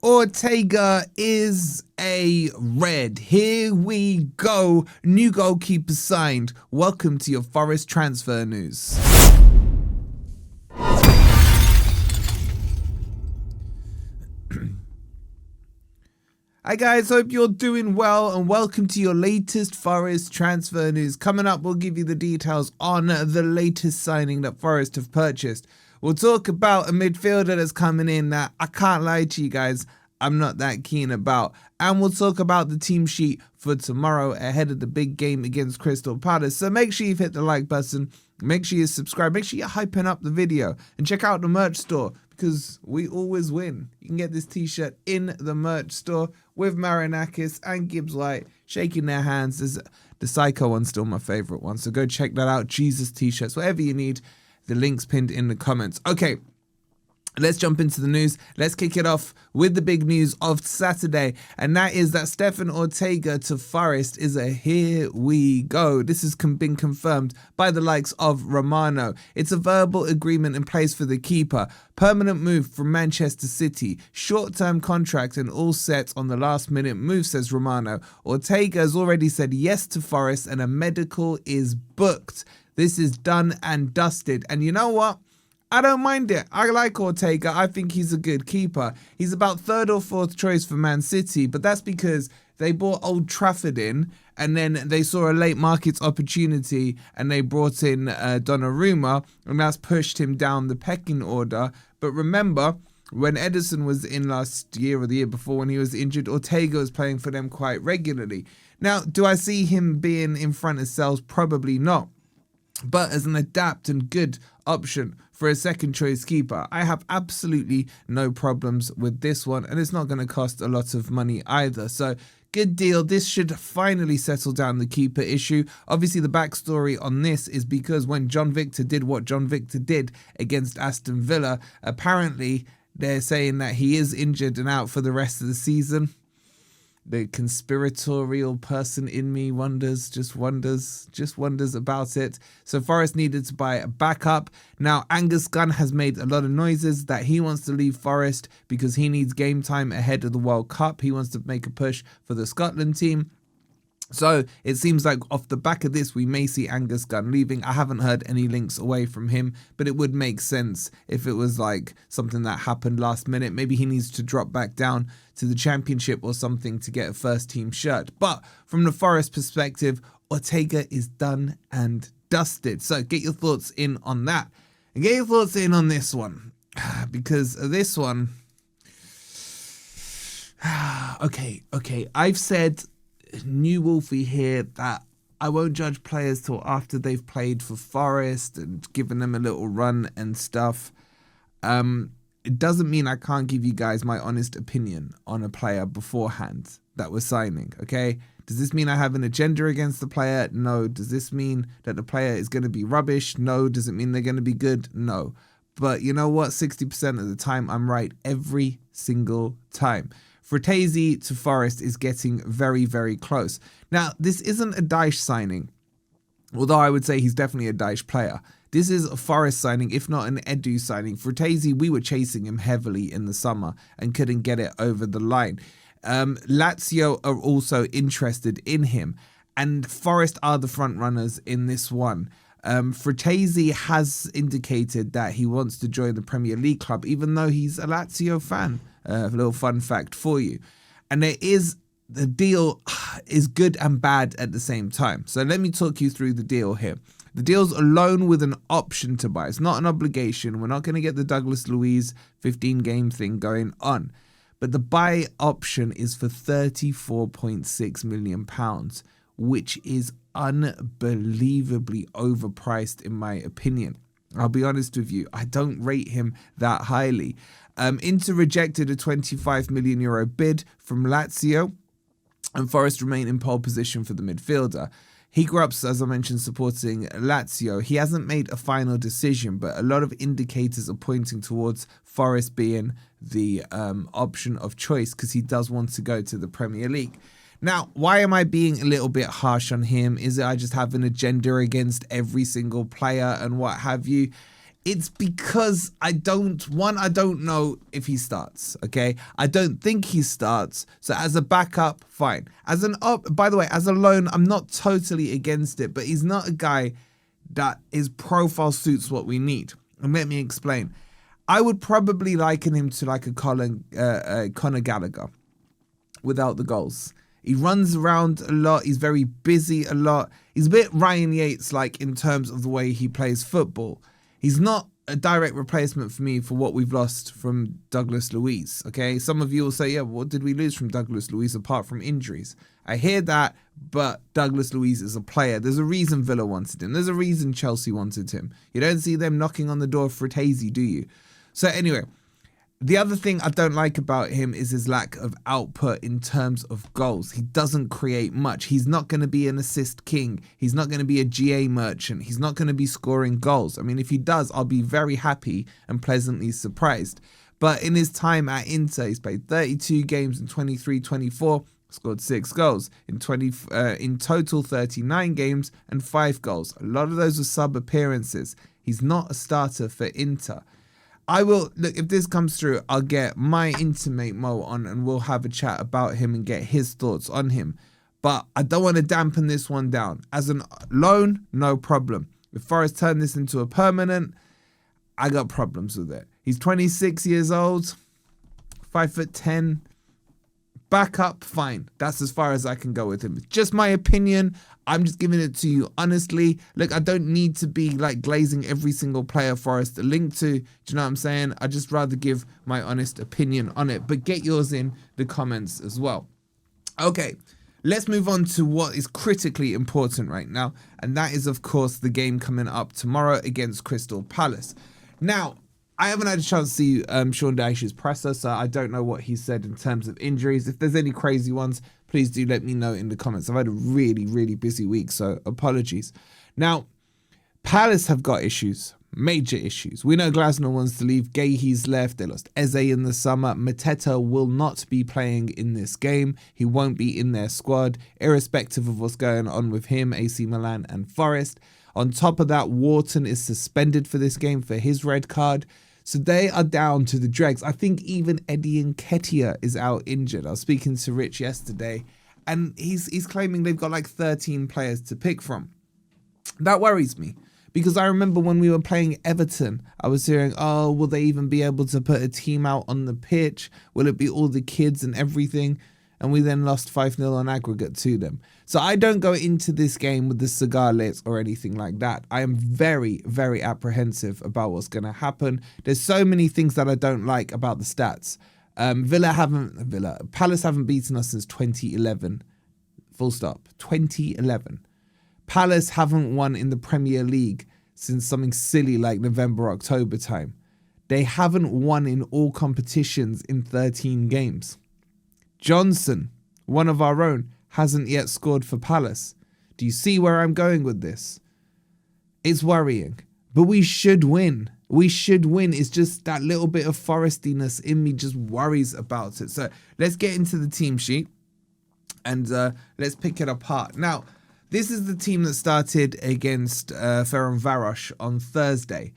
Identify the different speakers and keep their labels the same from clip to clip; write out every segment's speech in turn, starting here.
Speaker 1: Ortega is a red. Here we go. New goalkeeper signed. Welcome to your Forest transfer news. Hi guys, hope you're doing well and welcome to your latest Forest transfer news. Coming up, we'll give you the details on the latest signing that Forest have purchased. We'll talk about a midfielder that's coming in that I can't lie to you guys, I'm not that keen about. And we'll talk about the team sheet for tomorrow ahead of the big game against Crystal Palace. So make sure you've hit the like button, make sure you subscribe, make sure you're hyping up the video and check out the merch store because we always win. You can get this t-shirt in the merch store with Marinakis and Gibbs White shaking their hands. The Psycho one's still my favorite one, so go check that out. Jesus t-shirts, whatever you need. The link's pinned in the comments. Okay, let's jump into the news. Let's kick it off with the big news of Saturday, and that is that Stefan Ortega to Forest is a here we go. This has been confirmed by the likes of Romano. It's a verbal agreement in place for the keeper. Permanent move from Manchester City. Short-term contract and all set on the last-minute move, says Romano. Ortega has already said yes to Forest and a medical is booked. This is done and dusted. And you know what? I don't mind it. I like Ortega. I think he's a good keeper. He's about third or fourth choice for Man City, but that's because they bought Old Trafford in and then they saw a late market opportunity and they brought in Donnarumma, and that's pushed him down the pecking order. But remember, when Ederson was in last year or the year before when he was injured, Ortega was playing for them quite regularly. Now, do I see him being in front of Sels? Probably not. But as an adapt and good option for a second choice keeper, I have absolutely no problems with this one, and it's not going to cost a lot of money either. So good deal. This should finally settle down the keeper issue. Obviously, the backstory on this is because when John Victor did what John Victor did against Aston Villa, apparently they're saying that he is injured and out for the rest of the season. The conspiratorial person in me wonders about it. So Forest needed to buy a backup. Now, Angus Gunn has made a lot of noises that he wants to leave Forest because he needs game time ahead of the World Cup. He wants to make a push for the Scotland team. So it seems like off the back of this, we may see Angus Gunn leaving. I haven't heard any links away from him, but it would make sense if it was like something that happened last minute. Maybe he needs to drop back down to the Championship or something to get a first team shirt. But from the Forest perspective, Ortega is done and dusted. So get your thoughts in on that. And get your thoughts in on this one. Because this one... Okay. I've said... new Wolfie here that I won't judge players till after they've played for Forest and given them a little run and stuff. It doesn't mean I can't give you guys my honest opinion on a player beforehand that we're signing, okay? Does this mean I have an agenda against the player? No. Does this mean that the player is going to be rubbish? No. Does it mean they're going to be good? No. But you know what? 60% of the time, I'm right every single time. Frattesi to Forest is getting very, very close. Now, this isn't a Dyche signing, although I would say he's definitely a Dyche player. This is a Forest signing, if not an Edu signing. Frattesi, we were chasing him heavily in the summer and couldn't get it over the line. Lazio are also interested in him, and Forest are the front runners in this one. Frattesi has indicated that he wants to join the Premier League club, even though he's a Lazio fan. A little fun fact for you. And the deal is good and bad at the same time. So let me talk you through the deal here. The deal's a loan with an option to buy. It's not an obligation. We're not going to get the Douglas Luiz 15-game thing going on. But the buy option is for £34.6 million, which is unbelievably overpriced in my opinion. I'll be honest with you, I don't rate him that highly. Inter rejected a €25 million bid from Lazio, and Forest remain in pole position for the midfielder. He grew up, as I mentioned, supporting Lazio. He hasn't made a final decision, but a lot of indicators are pointing towards Forest being the option of choice because he does want to go to the Premier League. Now, why am I being a little bit harsh on him? Is it I just have an agenda against every single player and what have you? It's because I don't know if he starts, okay? I don't think he starts. So as a backup, fine. As an by the way, as a loan, I'm not totally against it, but he's not a guy that his profile suits what we need. And let me explain. I would probably liken him to like a Conor Gallagher without the goals. He runs around a lot. He's very busy a lot. He's a bit Ryan Yates like in terms of the way he plays football. He's not a direct replacement for me for what we've lost from Douglas Luiz, okay? Some of you will say, yeah, what did we lose from Douglas Luiz apart from injuries? I hear that, but Douglas Luiz is a player. There's a reason Villa wanted him. There's a reason Chelsea wanted him. You don't see them knocking on the door of Frattesi, do you? So anyway, the other thing I don't like about him is his lack of output in terms of goals. He doesn't create much. He's not going to be an assist king. He's not going to be a GA merchant. He's not going to be scoring goals. I mean, if he does, I'll be very happy and pleasantly surprised. But in his time at Inter, he's played 32 games in 23-24, scored 6 goals. In total, 39 games and 5 goals. A lot of those are sub appearances. He's not a starter for Inter. I will, look, if this comes through, I'll get my intimate Mo on and we'll have a chat about him and get his thoughts on him. But I don't want to dampen this one down. As a loan, no problem. If Forest turn this into a permanent, I got problems with it. He's 26 years old, 5'10", backup, fine. That's as far as I can go with him. It's just my opinion. I'm just giving it to you honestly. Look, I don't need to be like glazing every single player Forest a link to. Do you know what I'm saying? I just rather give my honest opinion on it. But get yours in the comments as well. Okay, let's move on to what is critically important right now. And that is, of course, the game coming up tomorrow against Crystal Palace. Now, I haven't had a chance to see Sean Dyche's presser, so I don't know what he said in terms of injuries. If there's any crazy ones, please do let me know in the comments. I've had a really, really busy week, so apologies. Now, Palace have got issues, major issues. We know Glasner wants to leave. Gahey's left. They lost Eze in the summer. Mateta will not be playing in this game. He won't be in their squad, irrespective of what's going on with him, AC Milan and Forest. On top of that, Wharton is suspended for this game for his red card. So they are down to the dregs. I think even Eddie Nketiah is out injured. I was speaking to Rich yesterday, and he's claiming they've got like 13 players to pick from. That worries me, because I remember when we were playing Everton, I was hearing, oh, will they even be able to put a team out on the pitch? Will it be all the kids and everything? And we then lost 5-0 on aggregate to them. So I don't go into this game with the cigar lit or anything like that. I am very, very apprehensive about what's going to happen. There's so many things that I don't like about the stats. Palace haven't beaten us since 2011. Full stop. 2011. Palace haven't won in the Premier League since something silly like November, October time. They haven't won in all competitions in 13 games. Johnson, one of our own, hasn't yet scored for Palace. Do you see where I'm going with this? It's worrying, but we should win. We should win. It's just that little bit of Forestiness in me just worries about it. So let's get into the team sheet and let's pick it apart. Now, this is the team that started against Ferencváros on Thursday.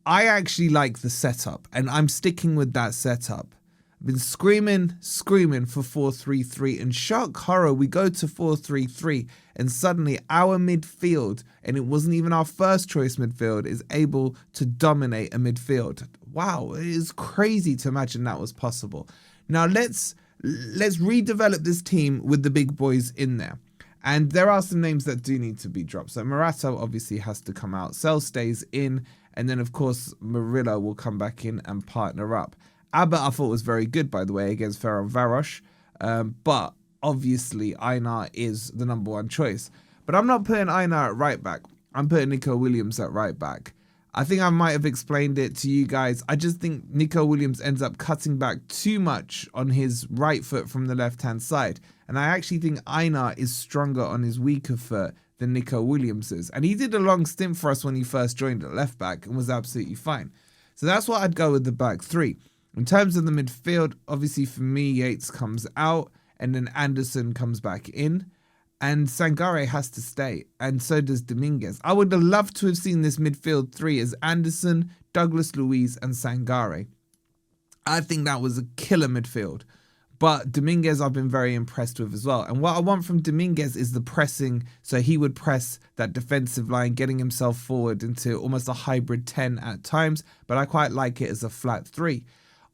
Speaker 1: I actually like the setup, and I'm sticking with that setup. Been screaming for 4-3-3, and shock horror, we go to 4-3-3 and suddenly our midfield, and it wasn't even our first choice midfield, is able to dominate a midfield. Wow, it is crazy to imagine that was possible. Now let's redevelop this team with the big boys in there. And there are some names that do need to be dropped. So Morato obviously has to come out. Sel stays in, and then of course Murillo will come back in and partner up. Abbott, I thought, was very good, by the way, against Ferencváros. But obviously, Einar is the number one choice. But I'm not putting Einar at right back. I'm putting Nico Williams at right back. I think I might have explained it to you guys. I just think Nico Williams ends up cutting back too much on his right foot from the left-hand side. And I actually think Einar is stronger on his weaker foot than Nico Williams is. And he did a long stint for us when he first joined at left back and was absolutely fine. So that's what I'd go with the back three. In terms of the midfield, obviously for me, Yates comes out and then Anderson comes back in. And Sangare has to stay, and so does Dominguez. I would have loved to have seen this midfield three as Anderson, Douglas Luiz, and Sangare. I think that was a killer midfield. But Dominguez I've been very impressed with as well. And what I want from Dominguez is the pressing. So he would press that defensive line, getting himself forward into almost a hybrid 10 at times. But I quite like it as a flat 3.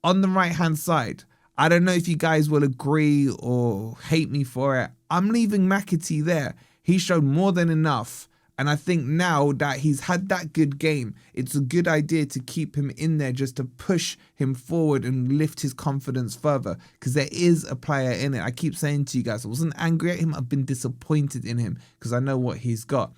Speaker 1: On the right-hand side, I don't know if you guys will agree or hate me for it. I'm leaving McAtee there. He showed more than enough. And I think now that he's had that good game, it's a good idea to keep him in there just to push him forward and lift his confidence further. Because there is a player in it. I keep saying to you guys, I wasn't angry at him. I've been disappointed in him because I know what he's got.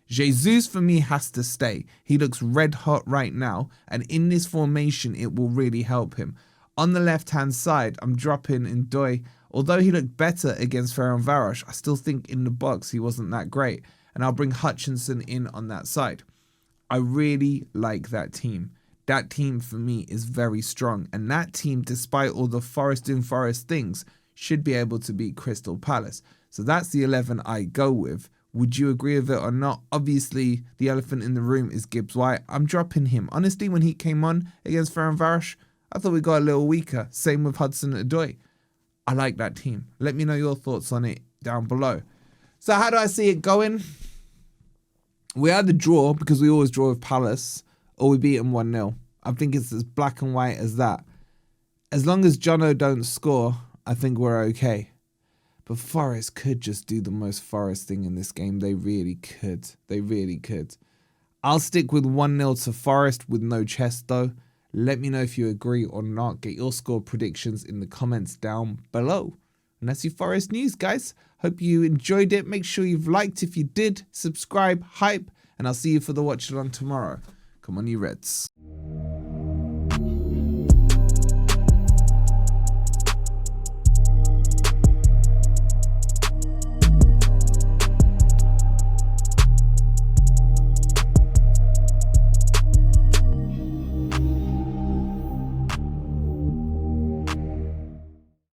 Speaker 1: Jesus for me has to stay. He looks red hot right now. And in this formation, it will really help him. On the left-hand side, I'm dropping Ndoye. Although he looked better against Ferencváros, I still think in the box he wasn't that great. And I'll bring Hutchinson in on that side. I really like that team. That team for me is very strong. And that team, despite all the Forest doing Forest things, should be able to beat Crystal Palace. So that's the 11 I go with. Would you agree with it or not? Obviously, the elephant in the room is Gibbs White. I'm dropping him. Honestly, when he came on against Ferencváros, I thought we got a little weaker. Same with Hudson-Odoi. I like that team. Let me know your thoughts on it down below. So how do I see it going? We either draw, because we always draw with Palace, or we beat them 1-0. I think it's as black and white as that. As long as Jono don't score, I think we're okay. But Forest could just do the most Forest thing in this game. They really could. They really could. I'll stick with 1-0 to Forest with no chest though. Let me know if you agree or not. Get your score predictions in the comments down below. And that's your Forest news, guys. Hope you enjoyed it. Make sure you've liked if you did. Subscribe, hype, and I'll see you for the watch along tomorrow. Come on, you Reds.